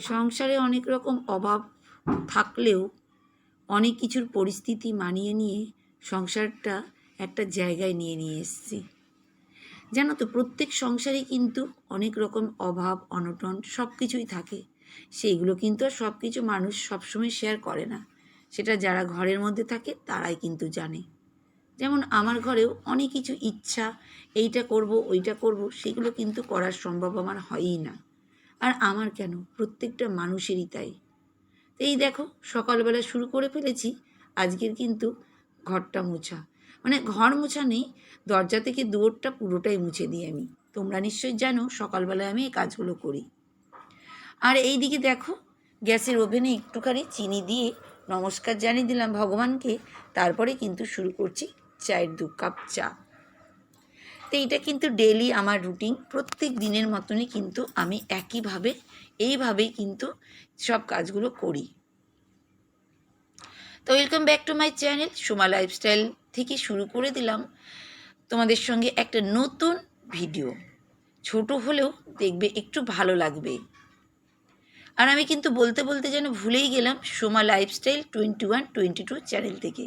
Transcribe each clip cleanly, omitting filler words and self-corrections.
সংসারে অনেক রকম অভাব থাকলেও অনেক কিছুর পরিস্থিতি মানিয়ে নিয়ে সংসারটা একটা জায়গায় নিয়ে এসেছি। জানো তো, প্রত্যেক সংসারে কিন্তু অনেক রকম অভাব অনটন সব কিছুই থাকে। সেইগুলো কিন্তু আর সব কিছু মানুষ সবসময় শেয়ার করে না। সেটা যারা ঘরের মধ্যে থাকে তারাই কিন্তু জানে। যেমন আমার ঘরেও অনেক কিছু ইচ্ছা, এইটা করব ওইটা করব, সেগুলো কিন্তু করার সম্ভব আমার হয়ই না। আর আমার কেন, প্রত্যেকটা মানুষেরই তাই। এই দেখো, সকালবেলা শুরু করে ফেলেছি আজকের কিন্তু ঘরটা মোছা। মানে ঘর মোছা নেই, দরজা থেকে দুয়ারটা পুরোটাই মুছে দিই আমি। তোমরা নিশ্চয়ই জানো সকালবেলায় আমি এই কাজগুলো করি। আর এই দিকে দেখো, গ্যাসের ওভেনে একটুখানি চিনি দিয়ে নমস্কার জানিয়ে দিলাম ভগবানকে। তারপরে কিন্তু শুরু করছি চায়ের 2 কাপ চা। তো এইটা কিন্তু ডেইলি আমার রুটিন, প্রত্যেক দিনের মতনই কিন্তু আমি এইভাবেই কিন্তু সব কাজগুলো করি। তো welcome back to my channel Soma lifestyle থেকে শুরু করে দিলাম তোমাদের সঙ্গে একটা নতুন ভিডিও। ছোট হলেও দেখবে একটু ভালো লাগবে। আর আমি কিন্তু বলতে বলতে যেন ভুলেই গেলাম সোমা লাইফস্টাইল 21-22 চ্যানেল থেকে।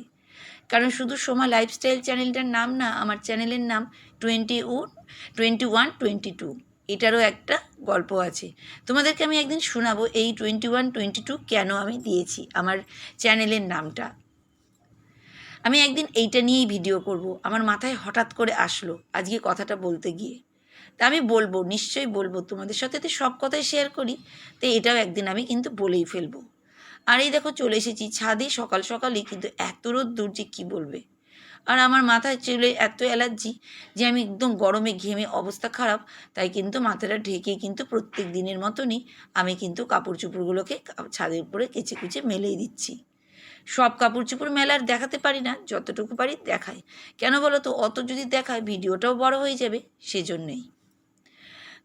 কারণ শুধু সোমা লাইফস্টাইল চ্যানেলটার নাম না, আমার চ্যানেলের নাম 21-22। এটারও একটা গল্প আছে, তোমাদেরকে আমি একদিন শোনাবো এই 21-22 কেন আমি দিয়েছি আমার চ্যানেলের নামটা। আমি একদিন এইটা নিয়েই ভিডিও করব, আমার মাথায় হঠাৎ করে আসলো আজকে কথাটা বলতে গিয়ে। তা আমি বলবো, নিশ্চয়ই বলবো, তোমাদের সাথে তো সব কথাই শেয়ার করি, তো এটাও একদিন আমি কিন্তু বলেই ফেলবো। আর এই দেখো চলে এসেছি ছাদে সকাল সকালই, কিন্তু এত রোদ্দুর যে কী বলবে। আর আমার মাথায় চুলে এত অ্যালার্জি যে আমি একদম গরমে ঘেমে অবস্থা খারাপ। তাই কিন্তু মাথাটা ঢেকে কিন্তু প্রত্যেক দিনের মতনই আমি কিন্তু কাপড় চোপড়গুলোকে ছাদের উপরে কেচে কুচে মেলেই দিচ্ছি। সব কাপড় চোপড় মেলার দেখাতে পারি না, যতটুকু পারি দেখাই। কেন বলো তো, অত যদি দেখায় ভিডিওটাও বড় হয়ে যাবে, সেজন্যই।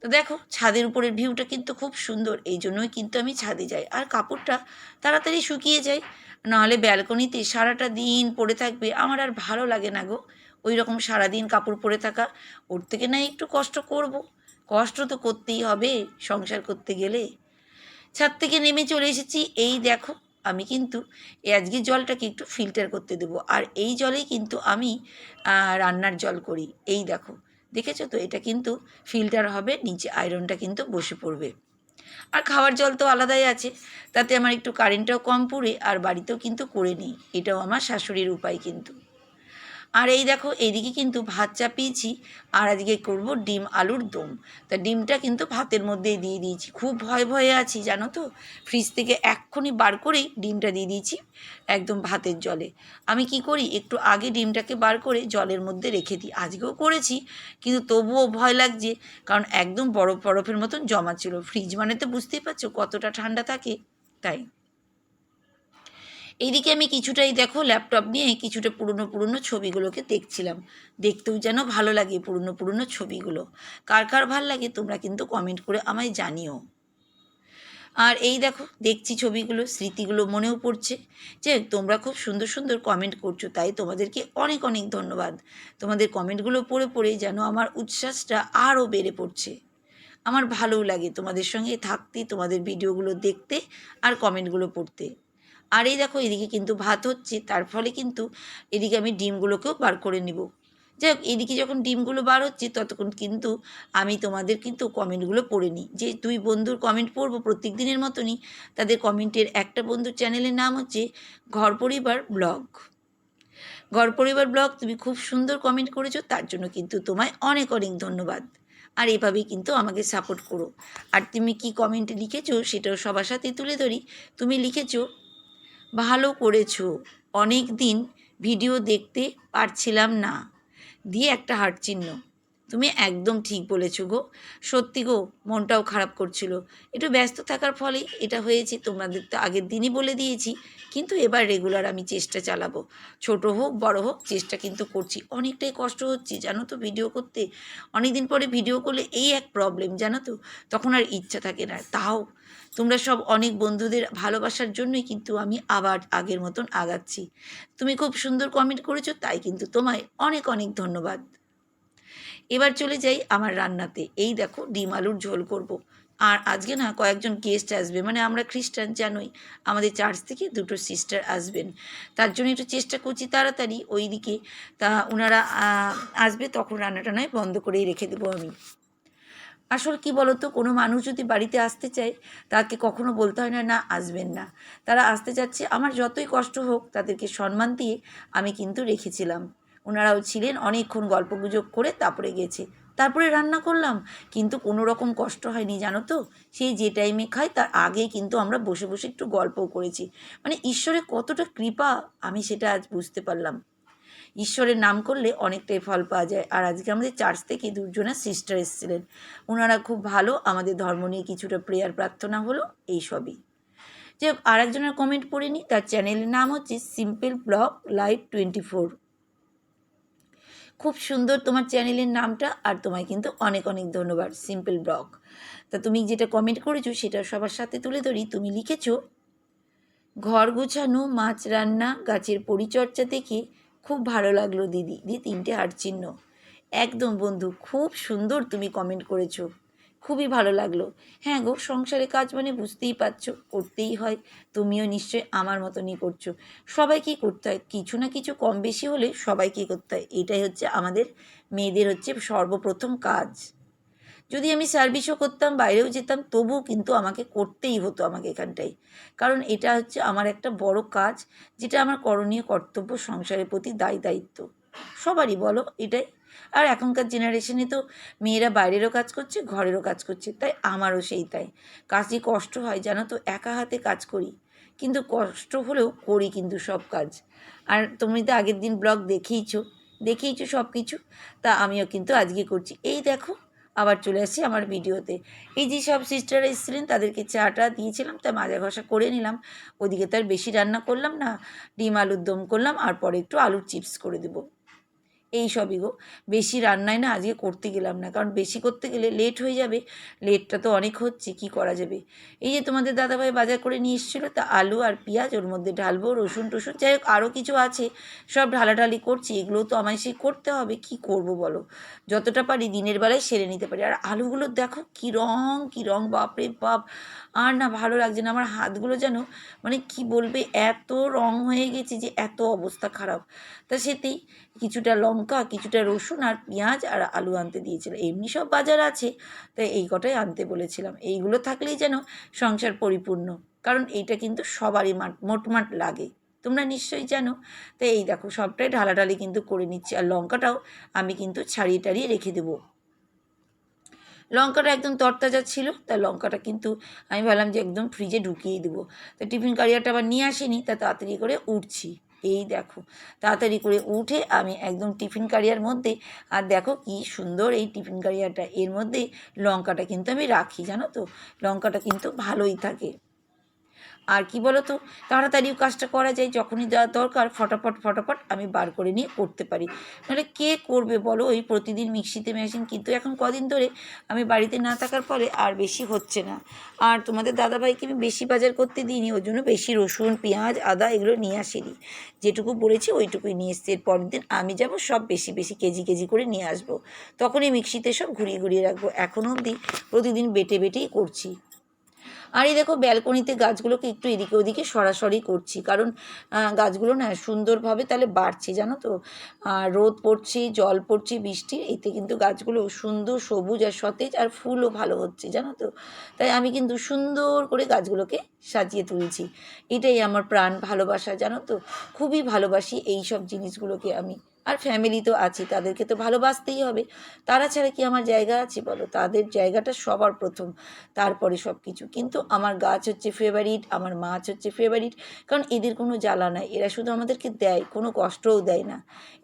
তো দেখো ছাদের উপরের ভিউটা কিন্তু খুব সুন্দর, এই জন্যই কিন্তু আমি ছাদে যাই। আর কাপড়টা তাড়াতাড়ি শুকিয়ে যায়, নাহলে ব্যালকনিতে সারাটা দিন পড়ে থাকবে, আমার আর ভালো লাগে না গো। ওই রকম সারাদিন কাপড় পরে থাকা। ওর থেকে না একটু কষ্ট করব, কষ্ট তো করতেই হবে সংসার করতে গেলে। ছাদ থেকে নেমে চলে এসেছি। এই দেখো, আমি কিন্তু আজকে জলটাকে একটু ফিল্টার করতে দেবো। আর এই জলেই কিন্তু আমি রান্নার জল করি। এই দেখো, দেখেছো তো, এটা কিন্তু ফিল্টার হবে, নিচে আয়রনটা কিন্তু বসে পড়বে। আর খাওয়ার জল তো আলাদাই আছে, তাতে আমার একটু কারেন্টটাও কম পুড়ে, আর বাড়িতেও কিন্তু করে নিই। এটাও আমার শাশুড়ির উপায় কিন্তু। আর এই দেখো এইদিকে কিন্তু ভাত চাপিয়েছি, আর আজকে করব ডিম আলুর দম। তা ডিমটা কিন্তু ভাতের মধ্যেই দিয়ে দিয়েছি, খুব ভয়ে আছি জানো তো। ফ্রিজ থেকে এক্ষুনি বার করেই ডিমটা দিয়ে দিয়েছি একদম ভাতের জলে। আমি কি করি, একটু আগে ডিমটাকে বার করে জলের মধ্যে রেখে দিই। আজকেও করেছি, কিন্তু তবুও ভয় লাগছে, কারণ একদম বরফ বরফের মতন জমা ছিল। ফ্রিজ মানে তো বুঝতেই পারছো কতটা ঠান্ডা থাকে, তাই। এইদিকে আমি কিছুটাই দেখো ল্যাপটপ নিয়ে কিছুটা পুরনো ছবিগুলোকে দেখছিলাম। দেখতেও যেন ভালো লাগে পুরনো ছবিগুলো। কার কার ভাল লাগে তোমরা কিন্তু কমেন্ট করে আমায় জানিও। আর এই দেখো দেখছি ছবিগুলো, স্মৃতিগুলো মনেও পড়ছে যে তোমরা খুব সুন্দর সুন্দর কমেন্ট করছো, তাই তোমাদেরকে অনেক অনেক ধন্যবাদ। তোমাদের কমেন্টগুলো পড়ে যেন আমার উচ্ছ্বাসটা আরও বেড়ে পড়ছে। আমার ভালোও লাগে তোমাদের সঙ্গে থাকতে, তোমাদের ভিডিওগুলো দেখতে আর কমেন্টগুলো পড়তে। আর এই দেখো এদিকে কিন্তু ভাত হচ্ছে, তার ফলে কিন্তু এদিকে আমি ডিমগুলোকেও বার করে নেব। যাই হোক, এদিকে যখন ডিমগুলো বার হচ্ছে ততক্ষণ কিন্তু আমি তোমাদের কিন্তু কমেন্টগুলো পড়ে নিই। যে 2 বন্ধুর কমেন্ট পড়বো প্রত্যেক দিনের মতনই। তাদের কমেন্টের একটা বন্ধুর চ্যানেলের নাম হচ্ছে ঘর পরিবার ব্লগ। ঘর পরিবার ব্লগ, তুমি খুব সুন্দর কমেন্ট করেছো, তার জন্য কিন্তু তোমায় অনেক অনেক ধন্যবাদ। আর এভাবেই কিন্তু আমাকে সাপোর্ট করো। আর তুমি কি কমেন্ট লিখেছো সেটাও সবার সাথে তুলে ধরি। তুমি লিখেছো, ভালো করেছো, অনেক দিন ভিডিও দেখতে পারছিলাম না, দিয়ে একটা হার্ট চিহ্ন। তুমি একদম ঠিক বলেছো গো, সত্যি গো, মনটাও খারাপ করছিল। একটু ব্যস্ত থাকার ফলেই এটা হয়েছে, তোমাদের তো আগের দিনই বলে দিয়েছি। কিন্তু এবার রেগুলার আমি চেষ্টা চালাবো, ছোট হোক বড় হোক চেষ্টা কিন্তু করছি। অনেকটাই কষ্ট হচ্ছে জানো তো ভিডিও করতে। অনেক দিন পরে ভিডিও করলে এই এক প্রবলেম জানো তো, তখন আর ইচ্ছা থাকে না। তাও তোমরা সব অনেক বন্ধুদের ভালোবাসার জন্যই কিন্তু আমি আবার আগের মতন আগাচ্ছি। তুমি খুব সুন্দর কমেন্ট করেছো, তাই কিন্তু তোমায় অনেক অনেক ধন্যবাদ। এবার চলে যাই আমার রান্নাতে। এই দেখো ডিম আলুর ঝোল করব। আর আজকে না কয়েকজন গেস্ট আসবে, মানে আমরা খ্রিস্টান জানোই, আমাদের চার্চ থেকে 2টো সিস্টার আসবেন, তার জন্য একটু চেষ্টা করছি তাড়াতাড়ি ওই দিকে। তা ওনারা আসবে, তখন রান্নাটা নয় বন্ধ করেই রেখে দেবো আমি। আসল কি বলো তো, কোনো মানুষ যদি বাড়িতে আসতে চায় তাকে কখনো বলতে হয় না না আসবেন না। তারা আসতে চাচ্ছে, আমার যতই কষ্ট হোক তাদেরকে সম্মান দিয়ে আমি কিন্তু রেখেছিলাম। ওনারাও ছিলেন, অনেকক্ষণ গল্পগুজব করে তারপরে গেছে, তারপরে রান্না করলাম, কিন্তু কোনো রকম কষ্ট হয়নি জানো তো। সেই যে টাইমে খাই তার আগেই কিন্তু আমরা বসে বসে একটু গল্পও করেছি। মানে ঈশ্বরের কতটা কৃপা আমি সেটা আজ বুঝতে পারলাম। ঈশ্বরের নাম করলে অনেকটাই ফল পাওয়া যায়। আর আজকে আমাদের চার্চ থেকে 2জনা সিস্টার এসেছিলেন, ওনারা খুব ভালো, আমাদের ধর্ম নিয়ে কিছুটা প্রেয়ার প্রার্থনা হলো, এইসবই। যে আর একজনের কমেন্ট পড়ে নিই, তার চ্যানেলের নাম হচ্ছে সিম্পল ব্লগ লাইভ 24। খুব সুন্দর তোমার চ্যানেলের নামটা, আর তোমায় কিন্তু অনেক অনেক ধন্যবাদ সিম্পল ব্লগ। তা তুমি যেটা কমেন্ট করেছো সেটা সবার সাথে তুলে ধরি। তুমি লিখেছো, ঘর গোছানো, মাছ রান্না, গাছের পরিচর্যা দেখে খুব ভালো লাগলো দিদি, দিয়ে 3টে হার্ট চিহ্ন। একদম বন্ধু, খুব সুন্দর তুমি কমেন্ট করেছো, খুবই ভালো লাগলো। হ্যাঁ গো, সংসারে কাজ মানে বুঝতেই পারছো, করতেই হয়। তুমিও নিশ্চয়ই আমার মতনই করছো। সবাইকেই করতে হয়, কিছু না কিছু কম বেশি হলে সবাইকেই করতে হয়। এটাই হচ্ছে আমাদের মেয়েদের হচ্ছে সর্বপ্রথম কাজ। যদি আমি সার্ভিসও করতাম, বাইরেও যেতাম, তবুও কিন্তু আমাকে করতেই হতো আমাকে এখানটায়। কারণ এটা হচ্ছে আমার একটা বড় কাজ, যেটা আমার করণীয় কর্তব্য, সংসারের প্রতি দায়িত্ব সবারই, বলো এটাই। আর এখনকার জেনারেশনে তো মেয়েরা বাইরেরও কাজ করছে, ঘরেরও কাজ করছে, তাই আমারও সেই তাই। কাজে কষ্ট হয় জানো তো, একা হাতে কাজ করি, কিন্তু কষ্ট হলেও করি কিন্তু সব কাজ। আর তুমি তো আগের দিন ব্লগ দেখেইছো সব কিছু। তা আমিও কিন্তু আজকে করছি। এই দেখো, আবার চলে আসছি আমার ভিডিওতে। এই যে সব সিস্টাররা এসেছিলেন তাদেরকে চাটা দিয়েছিলাম, তা মাজা ঘষা করে নিলাম। ওদিকে তো আর বেশি রান্না করলাম না, ডিম আলুর দম করলাম, আর পরে একটু আলুর চিপস করে দেবো, এই সবই গো। বেশি রান্নায় না আজকে করতে গেলাম না, কারণ বেশি করতে গেলে লেট হয়ে যাবে। লেটটা তো অনেক হচ্ছে, কি করা যাবে। এই যে তোমাদের দাদাভাই বাজার করে নিয়ে এসেছিলো, তা আলু আর পেঁয়াজ ওর মধ্যে ঢালবো, রসুন টসুন, যাই হোক আরও কিছু আছে, সব ঢালাঢালি করছি। এগুলো তো আমায় সেই করতে হবে, কি করব বলো। যতটা পারি দিনের বেলায় সেরে নিতে পারি। আর আলুগুলো দেখো কী রং, বাপরে বাপ। আর না ভালো লাগছে না, আমার হাতগুলো যেন, মানে কি বলবে, এত রং হয়ে গেছে যে এত অবস্থা খারাপ। তা সেতেই কিছুটা লঙ্কা, কিছুটা রসুন আর পেঁয়াজ আর আলু আনতে দিয়েছিল। এমনি সব বাজার আছে, তাই এই কটাই আনতে বলেছিলাম। এইগুলো থাকলেই যেন সংসার পরিপূর্ণ, কারণ এইটা কিন্তু সবারই মোটমাট লাগে, তোমরা নিশ্চয়ই জানো। তাই এই দেখো সবটাই ঢালাঢালি কিন্তু করে নিচ্ছি। আর লঙ্কাটাও আমি কিন্তু ছাড়িয়ে টাড়িয়ে রেখে দেবো। লঙ্কাটা একদম তরতাজা ছিল, তা লঙ্কাটা কিন্তু আমি ভাবলাম যে একদম ফ্রিজে ঢুকিয়ে দেবো। তা টিফিন কারিয়ারটা আবার নিয়ে আসিনি, তা তাড়াতাড়ি করে উঠছি। এই দেখো, তাড়াতাড়ি করে উঠে আমি একদম টিফিন কারিয়ার মধ্যে, আর দেখো কি সুন্দর এই টিফিন কারিয়ারটা, এর মধ্যে লঙ্কাটা কিন্তু আমি রাখি জানো তো, লঙ্কাটা কিন্তু ভালোই থাকে। আর কি বলো তো, তাড়াতাড়িও কাজটা করা যায়, যখনই যা দরকার ফটাফট আমি বার করে নিয়ে করতে পারি। নাহলে কে করবে বলো, ওই প্রতিদিন মিক্সিতে মেশিন, কিন্তু এখন কদিন ধরে আমি বাড়িতে না থাকার ফলে আর বেশি হচ্ছে না। আর তোমাদের দাদাভাইকে আমি বেশি বাজার করতে দিইনি, ওর জন্য বেশি রসুন পেঁয়াজ আদা এগুলো নিয়ে আসিনি। যেটুকু বলেছি ওইটুকুই নিয়ে এসছি। এর পরের দিন আমি যাব, সব বেশি কেজি করে নিয়ে আসবো, তখনই মিক্সিতে সব ঘুরিয়ে রাখবো। এখনও অবধি প্রতিদিন বেটেই করছি। আর এই দেখো ব্যালকনিতে গাছগুলোকে একটু এদিকে ওদিকে সরাসরি করছি, কারণ গাছগুলো না সুন্দরভাবে তাহলে বাড়ছে জানো তো। রোদ পড়ছে, জল পড়ছে, বৃষ্টির, এতে কিন্তু গাছগুলো সুন্দর সবুজ আর সতেজ, আর ফুলও ভালো হচ্ছে জানো তো। তাই আমি কিন্তু সুন্দর করে গাছগুলোকে সাজিয়ে তুলছি। এটাই আমার প্রাণ ভালোবাসা জানো তো, খুবই ভালোবাসি এই সব জিনিসগুলোকে আমি। আর ফ্যামিলি তো আছে, তাদেরকে তো ভালোবাসতেই হবে, তারা ছাড়া কি আমার জায়গা আছে বলো। তাদের জায়গাটা সবার প্রথম, তারপরে সব কিছু। কিন্তু আমার গাছ হচ্ছে ফেভারিট, আমার মাছ হচ্ছে ফেভারিট, কারণ এদের কোনো জ্বালা নাই, এরা শুধু আমাদেরকে দেয়, কোনো কষ্টও দেয় না।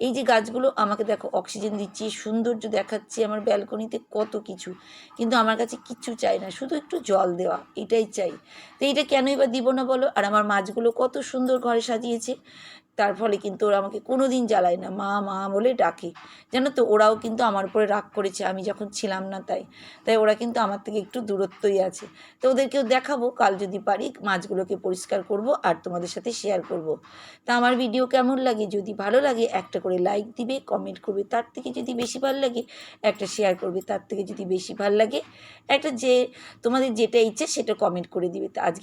এই যে গাছগুলো আমাকে দেখো অক্সিজেন দিচ্ছে, সৌন্দর্য দেখাচ্ছে আমার ব্যালকনিতে, কত কিছু, কিন্তু আমার কাছে কিচ্ছু চাই না, শুধু একটু জল দেওয়া, এটাই চাই। তো এইটা কেনই বা দিব না বলো। আর আমার মাছগুলো কত সুন্দর ঘরে সাজিয়েছে, তার ফলে কিন্তু ওরা আমাকে কোনো দিন জ্বালায় না, মা মা বলে ডাকে। জানো তো, ওরাও কিন্তু আমার উপরে রাগ করেছে আমি যখন ছিলাম না, তাই ওরা কিন্তু আমার থেকে একটু দূরত্বই আছে। তো ওদেরকেও দেখাবো, কাল যদি পারি মাছগুলোকে পরিষ্কার করব আর তোমাদের সাথে শেয়ার করব। তা আমার ভিডিও কেমন লাগে, যদি ভালো লাগে একটা করে লাইক দিবে, কমেন্ট করবে, তার থেকে যদি বেশি ভালো লাগে একটা শেয়ার করবে, তার থেকে যদি বেশি ভালো লাগে একটা, যে তোমাদের যেটা ইচ্ছে সেটা কমেন্ট করে দিবে। তা আজকে